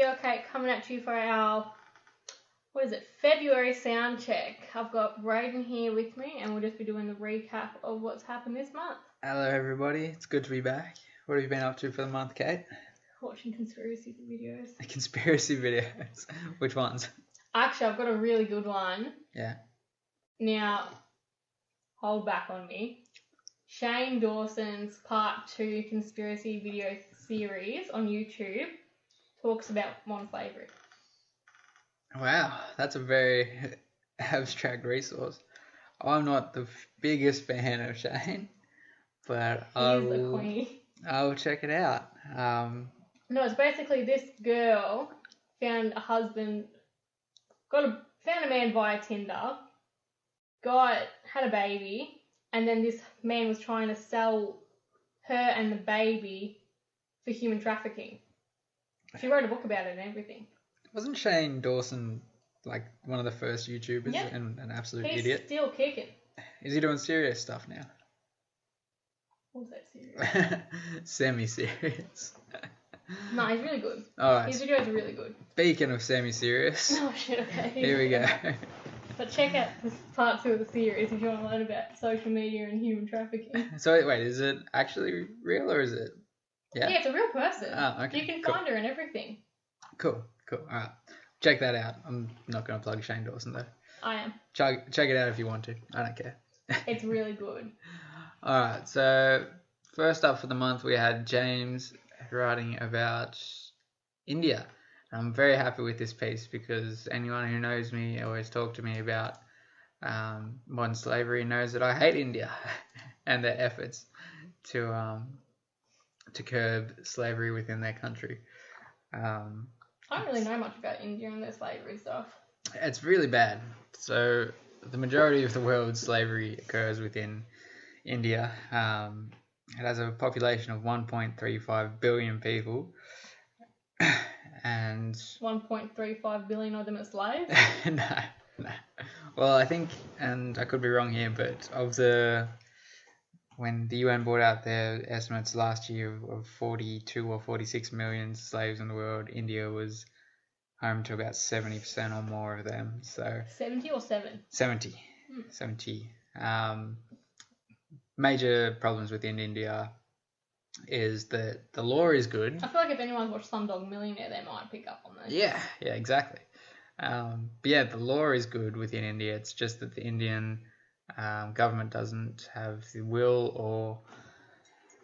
girl Cait coming at you for our, February sound check. I've got Brayden here with me and we'll just be doing the recap of what's happened this month. Hello everybody, it's good to be back. What have you been up to for the month, Cait? Watching conspiracy videos. Conspiracy videos? Which ones? Actually, I've got a really good one. Yeah. Now, hold back on me. Shane Dawson's Part 2 conspiracy video series on YouTube talks about modern slavery. Wow, that's a very abstract resource. I'm not the biggest fan of Shane, but I'll check it out. No, it's basically this girl found a husband, found a man via Tinder, had a baby, and then this man was trying to sell her and the baby for human trafficking. She wrote a book about it and everything. Wasn't Shane Dawson like one of the first YouTubers and an absolute idiot? He's still kicking. Is he doing serious stuff now? What's that serious? Semi-serious. No, he's really good. Alright. His videos are really good. Speaking of semi-serious. Oh shit, okay. Here we go. But check out this Part 2 of the series if you want to learn about social media and human trafficking. So wait, is it actually real or is it? Yeah, it's a real person. Oh, okay. You can find her and everything. Cool. Alright. Check that out. I'm not going to plug Shane Dawson though. I am. Check it out if you want to. I don't care. It's really good. Alright, so first up for the month we had James writing about India. I'm very happy with this piece because anyone who knows me, always talk to me about modern slavery, knows that I hate India and their efforts to curb slavery within their country. I don't really know much about India and their slavery stuff. It's really bad. So the majority of the world's slavery occurs within India. It has a population of 1.35 billion people. And 1.35 billion of them are slaves? No. Well, I think, and I could be wrong here, but when the UN brought out their estimates last year of 42 or 46 million slaves in the world, India was home to about 70% or more of them. So 70 or 7? 70. 70. Major problems within India is that the law is good. I feel like if anyone's watched Slumdog Millionaire, they might pick up on this. Yeah, exactly. But yeah, the law is good within India. It's just that the Indian government doesn't have the will or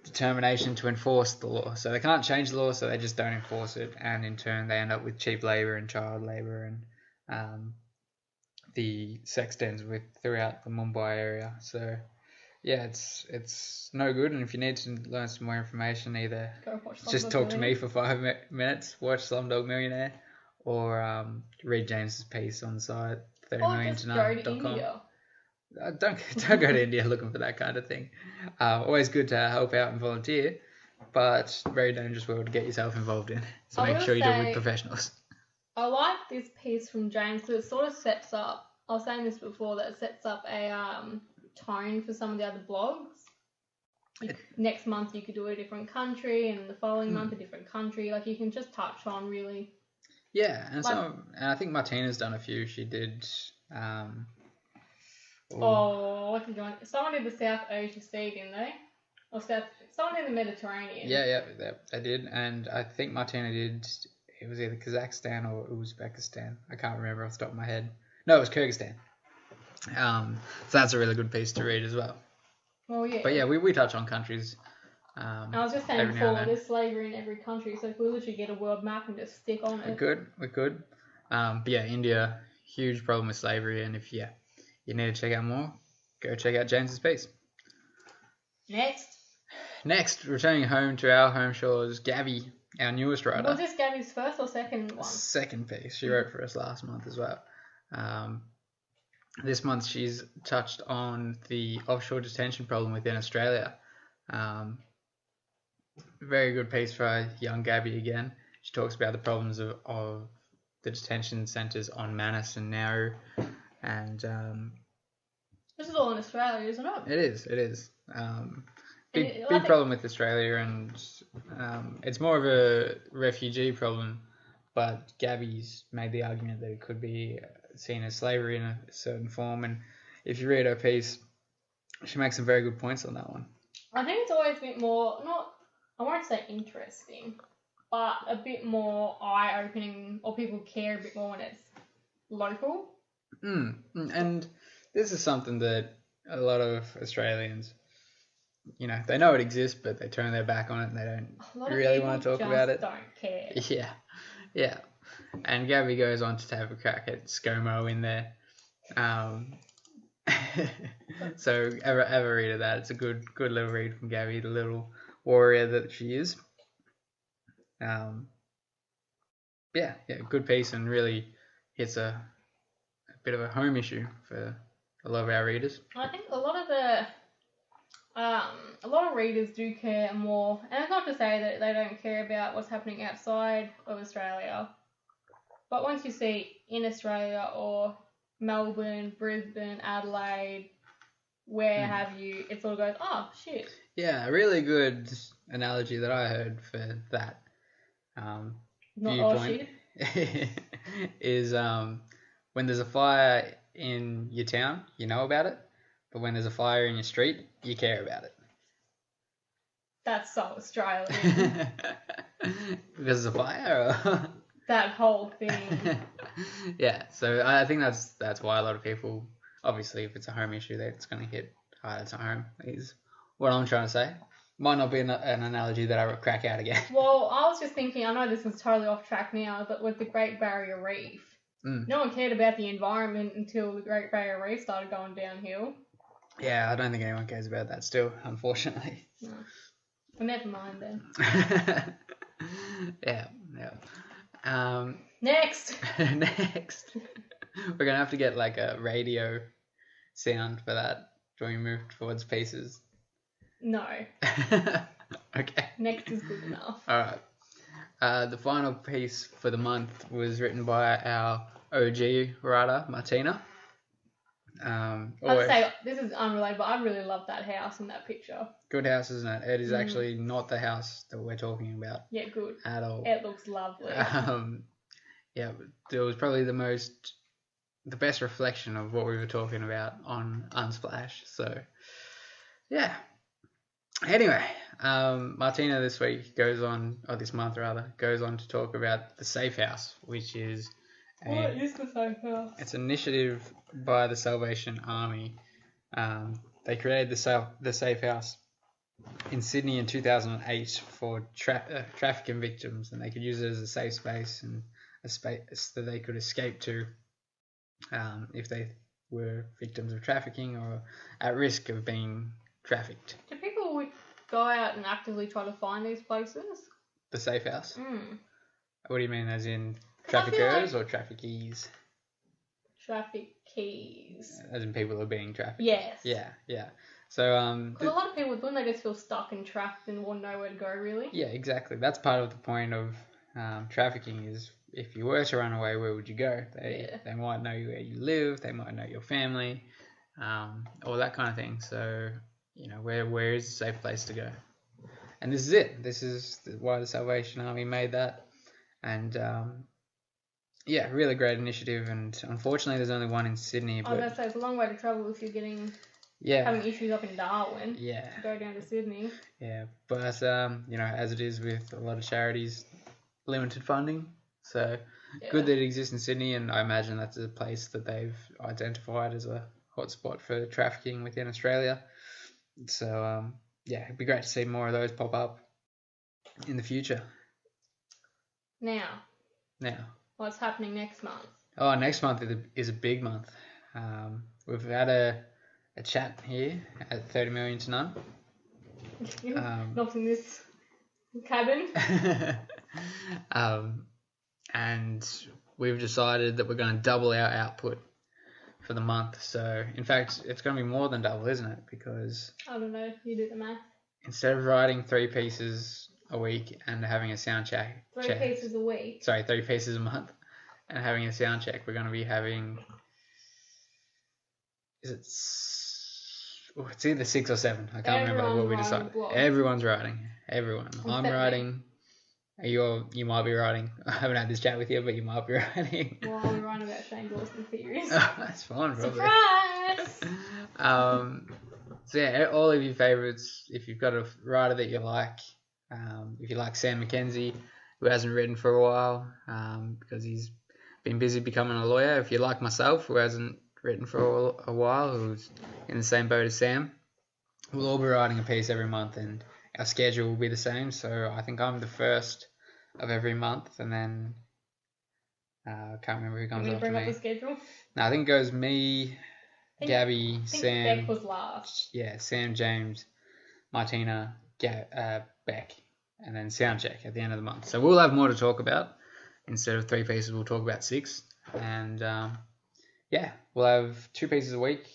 determination to enforce the law. So they can't change the law, so they just don't enforce it. And in turn, they end up with cheap labour and child labour and the sex dens throughout the Mumbai area. So yeah, it's no good. And if you need to learn some more information, either just talk to me for 5 minutes, watch Slumdog Millionaire, or read James's piece on the site, 30milliontonight.com. Don't go to India looking for that kind of thing. Always good to help out and volunteer, but very dangerous world to get yourself involved in. So make sure you do it with professionals. I like this piece from James because it sort of sets up, I was saying this before, that it sets up a tone for some of the other blogs. Next month you could do a different country, and the following month a different country. Like you can just touch on really. Yeah, and and I think Martina's done a few. She did. What did you want? Someone did the South Asia Sea, didn't they? Or someone in the Mediterranean. Yeah, they did, and I think Martina did. It was either Kazakhstan or Uzbekistan. I can't remember off the top of my head. No, it was Kyrgyzstan. So that's a really good piece to read as well. Well, yeah. But yeah, we touch on countries. I was just saying before, there's slavery in every country, so if we literally get a world map and just stick on it. We could. But yeah, India, huge problem with slavery, and if you need to check out more, go check out James's piece. Next, returning home to our home shores, Gabby, our newest writer. Was this Gabby's first or second one? Second piece. She wrote for us last month as well. This month she's touched on the offshore detention problem within Australia. Very good piece for young Gabby again. She talks about the problems of the detention centres on Manus and Nauru. And this is all in Australia, isn't it? It is. Big problem with Australia, and it's more of a refugee problem but Gabby's made the argument that it could be seen as slavery in a certain form. And if you read her piece, she makes some very good points on that one. I think it's always a bit more, I won't say interesting, but a bit more eye-opening, or people care a bit more when it's local. And this is something that a lot of Australians, they know it exists, but they turn their back on it and they don't really want to talk about it. Don't care. Yeah. And Gabby goes on to have a crack at ScoMo in there. So ever read of that. It's a good little read from Gabby, the little warrior that she is. Good piece, and really hits a bit of a home issue for a lot of our readers. I think a lot of readers do care more, and it's not to say that they don't care about what's happening outside of Australia, but once you see in Australia or Melbourne, Brisbane, Adelaide, where have you, it sort of goes, oh shit. Yeah, a really good analogy that I heard for that viewpoint is when there's a fire in your town, you know about it, but when there's a fire in your street, you care about it. That's so Australian. Because of a fire? Or? That whole thing. Yeah, so I think that's why a lot of people, obviously, if it's a home issue, that's going to hit harder to home, is what I'm trying to say. Might not be an analogy that I would crack out again. Well, I was just thinking, I know this is totally off track now, but with the Great Barrier Reef, no one cared about the environment until the Great Barrier Reef started going downhill. Yeah, I don't think anyone cares about that still, unfortunately. No. Well, never mind then. Yeah. Next. We're going to have to get like a radio sound for that when we move towards pieces. No. Okay. Next is good enough. All right. The final piece for the month was written by our OG writer, Martina. I'd say this is unrelated, but I really love that house in that picture. Good house, isn't it? It is actually not the house that we're talking about. Yeah, good. At all. It looks lovely. Yeah, it was probably the best reflection of what we were talking about on Unsplash. So, yeah. Anyway, Martina this month goes on to talk about the Safe House, which is what is the Safe House? It's an initiative by the Salvation Army. They created the Safe House in Sydney in 2008 for trafficking victims, and they could use it as a safe space and a space that they could escape to if they were victims of trafficking or at risk of being trafficked. Do people go out and actively try to find these places? The Safe House? What do you mean, as in traffickers or traffickees? Traffickees. As in people who are being trafficked? Yes. Yeah. So, because a lot of people, don't they just feel stuck and trapped and want nowhere to go, really? Yeah, exactly. That's part of the point of trafficking is if you were to run away, where would you go? They might know where you live, they might know your family, all that kind of thing. So, where is a safe place to go? And this is it. This is why the Salvation Army made that. And, really great initiative. And unfortunately, there's only one in Sydney. I was going to say, it's a long way to travel if you're having issues up in Darwin. Yeah. Go down to Sydney. Yeah, but as it is with a lot of charities, limited funding. So good that it exists in Sydney, and I imagine that's a place that they've identified as a hotspot for trafficking within Australia. So it'd be great to see more of those pop up in the future. Now. What's happening next month? Oh, next month is a big month. We've had a chat here at 30 million to none. Not in this cabin. And we've decided that we're going to double our output for the month. So, in fact, it's going to be more than double, isn't it? Because I don't know. You do the math. Instead of writing 3 pieces a week and having a sound check. 3 pieces a week? Sorry, 3 pieces a month and having a sound check. We're going to be having... it's either 6 or 7. I can't remember what we decided. Everyone's writing. Everyone. I'm writing. You might be writing. I haven't had this chat with you, but you might be writing. Well, we're writing about Shane Dawson theories. That's fine, probably. Surprise! So yeah, all of your favourites. If you've got a writer that you like, if you like Sam McKenzie, who hasn't written for a while, because he's been busy becoming a lawyer. If you like myself, who hasn't written for a while, who's in the same boat as Sam, we'll all be writing a piece every month, and our schedule will be the same. So I think I'm the first of every month, and then I can't remember who comes Can we after bring up me. the schedule? No, I think it goes me, Gabby, I think Sam. Beck was last. Yeah, Sam, James, Martina, Beck, and then soundcheck at the end of the month. So we'll have more to talk about. Instead of 3 pieces, we'll talk about 6. And yeah, we'll have 2 pieces a week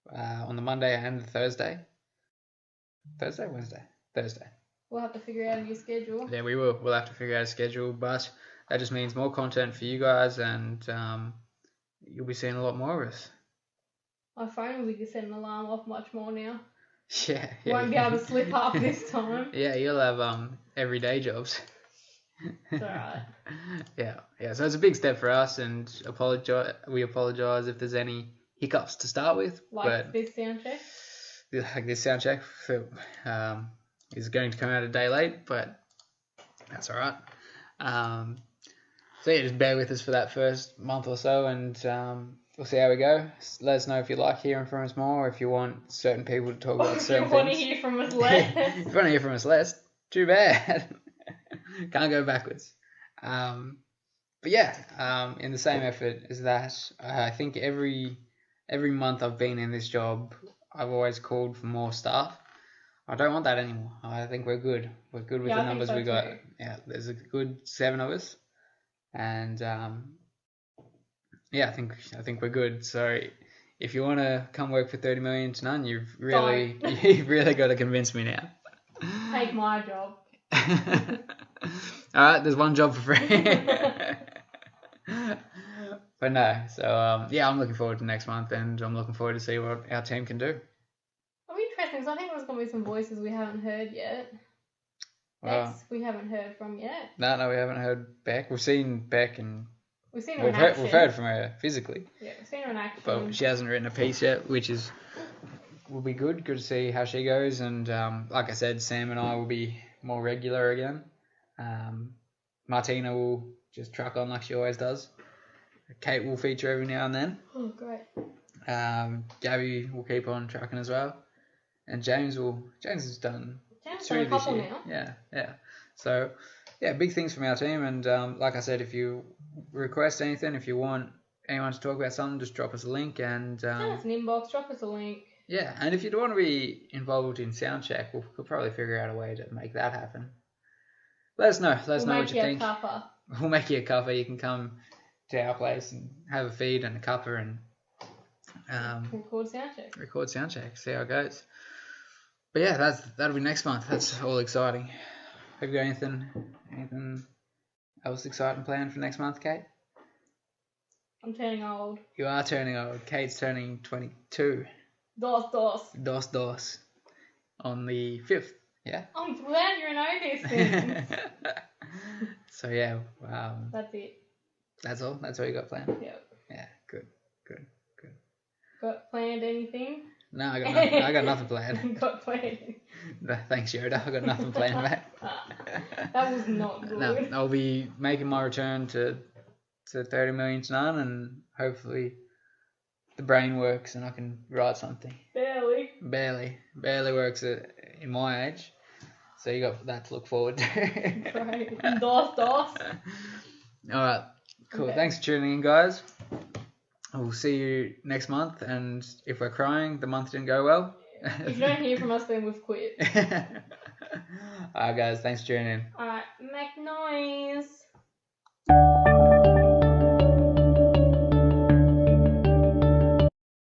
on the Monday and the Thursday. Thursday. We'll have to figure out a new schedule. Yeah, we will. We'll have to figure out a schedule, but that just means more content for you guys, and you'll be seeing a lot more of us. My phone will be setting an alarm off much more now. Yeah. Won't be able to slip up this time. Yeah, you'll have everyday jobs. It's alright. Yeah. So it's a big step for us, and we apologise if there's any hiccups to start with. Like this sound check. Like this sound check is going to come out a day late, but that's alright. So yeah, just bear with us for that first month or so, and we'll see how we go. Let us know if you like hearing from us more, or if you want certain people to talk about certain things. If you want to hear from us less. If you want to hear from us less, too bad. Can't go backwards. But yeah, in the same effort as that, I think every month I've been in this job, I've always called for more staff. I don't want that anymore. I think we're good. We're good with the numbers we got. Too. Yeah, there's a good 7 of us, and yeah, I think we're good. So if you want to come work for 30 million to none, you've really got to convince me now. Take my job. All right, there's one job for free. But no, so yeah, I'm looking forward to next month, and I'm looking forward to see what our team can do. It'll be interesting, because I think there's going to be some voices we haven't heard yet. Bex, we haven't heard from yet. No, we haven't heard Beck. We've seen Beck, and we've seen her in action. We've heard from her physically. Yeah, we've seen her in action. But she hasn't written a piece yet, which will be good. Good to see how she goes, and like I said, Sam and I will be more regular again. Martina will just truck on like she always does. Cait will feature every now and then. Oh, great. Gabby will keep on trucking as well. And James has done 2 a this couple year. now. Yeah. So, yeah, big things from our team. And like I said, if you request anything, if you want anyone to talk about something, just drop us a link. And send us an inbox, drop us a link. Yeah, and if you want to be involved in Soundcheck, we'll probably figure out a way to make that happen. Let us know. Let us know what you think. We'll make you a cuppa. You can come to our place and have a feed and a cuppa and record Soundcheck. See how it goes. But yeah, that'll be next month. That's all exciting. Have you got anything else exciting planned for next month, Cait? I'm turning old. You are turning old. Cait's turning 22. Dos. On the 5th. Yeah. I'm glad you know these things. So yeah, that's it. That's all you got planned? Yep. Yeah, good. Got planned anything? No, I got nothing planned. Got planned. Thanks, Yoda. I got nothing planned, mate. That was not good. No, I'll be making my return to 30 million to none, and hopefully the brain works and I can write something. Barely works in my age. So you got that to look forward to. Great. Dos. All right. Cool. Okay. Thanks for tuning in, guys. We'll see you next month. And if we're crying, the month didn't go well. If you don't hear from us, then we've quit. All right, guys. Thanks for tuning in. All right. Make noise.